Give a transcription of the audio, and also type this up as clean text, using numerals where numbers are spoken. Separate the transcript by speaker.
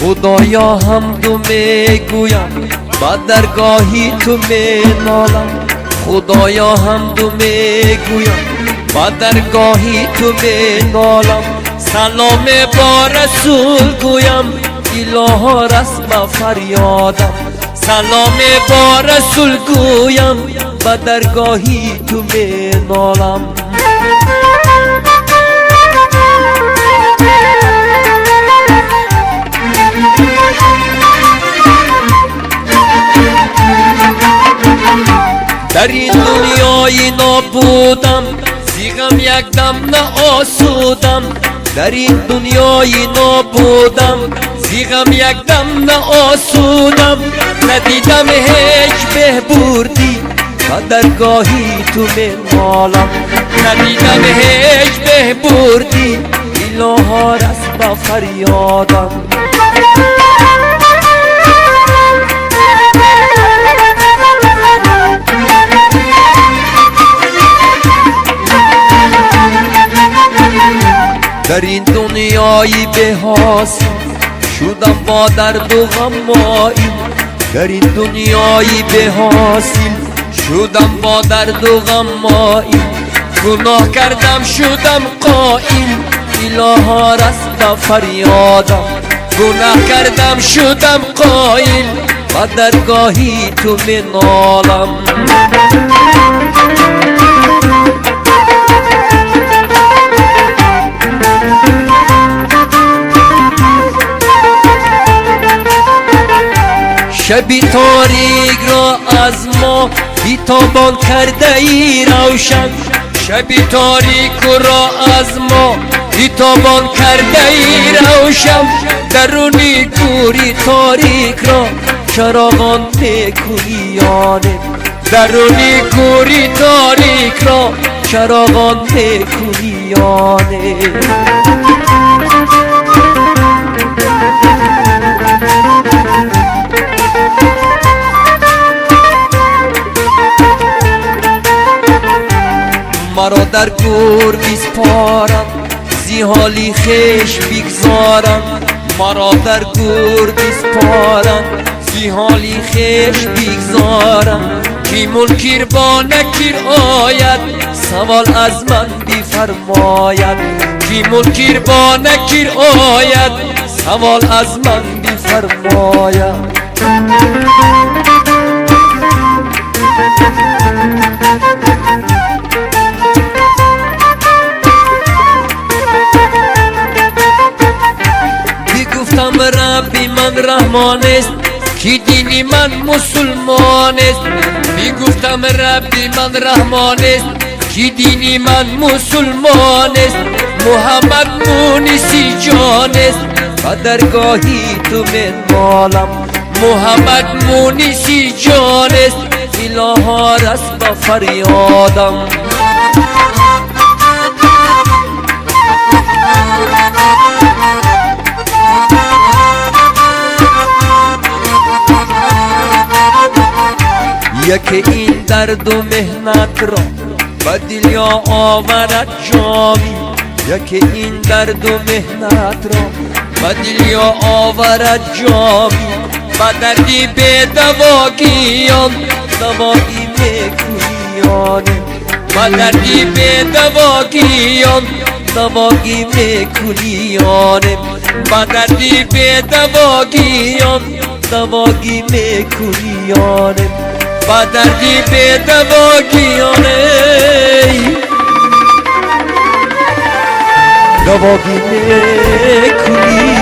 Speaker 1: خدایا حمدو میگویم با درگاهی تو مینالم خدایا حمدو میگویم با درگاهی تو مینالم سلام با رسول گویم الها رسم فریادم سلام با رسول گویم با درگاهی تو مینالم در این دنیای نابودم زیغم یک دم نه آسودم در این دنیای نابودم زیغم یک دم نه آسودم ندیدم هیچ بهبودی و درگاهی تو مینالم ندیدم هیچ بهبودی الها رسم فریادم در این دنیای به حاصل شدم با درد و غم مایل در این دنیای به حاصل شدم با درد و غم مایل گناه کردم شدم قائل الها رسم فریادم گناه کردم شدم قائل با درگاهی تو مینالم شبی تاریک را از ما بیتابان کرده ای روشن شبی تاریک را از ما بیتابان کرده ای روشن درونی کوری تاریک را چراغان میکنی یانه درونی کوری تاریک را چراغان میکنی یانه مرا در گور بیسپارم زی حالی خیش بگذارم مرا در گور بیسپارم زی حالی خیش بگذارم کی منکر با نکر آید سوال از من بفرماید کی منکر با نکر آید سوال از من بفرماید گفتم ربی من رحمان است کی دینی من مسلمان است میگفتم ربی من رحمان است کی دینی من مسلمان است محمد مونسی جان است و درگاهی تو مینالم محمد مونسی جان است الها رسم فریادم یکی این درد و مهنت را به دل یا آورد جامی یکی این درد و مهنت را به دل یا آورد جامی به دردی به دواگیان دوایی میکنیانه به دردی به دواگیان دواگی میکنیانه به دردی به دواگیان دواگی میکنیانه با دردی به دواگیانه دواگی میکنی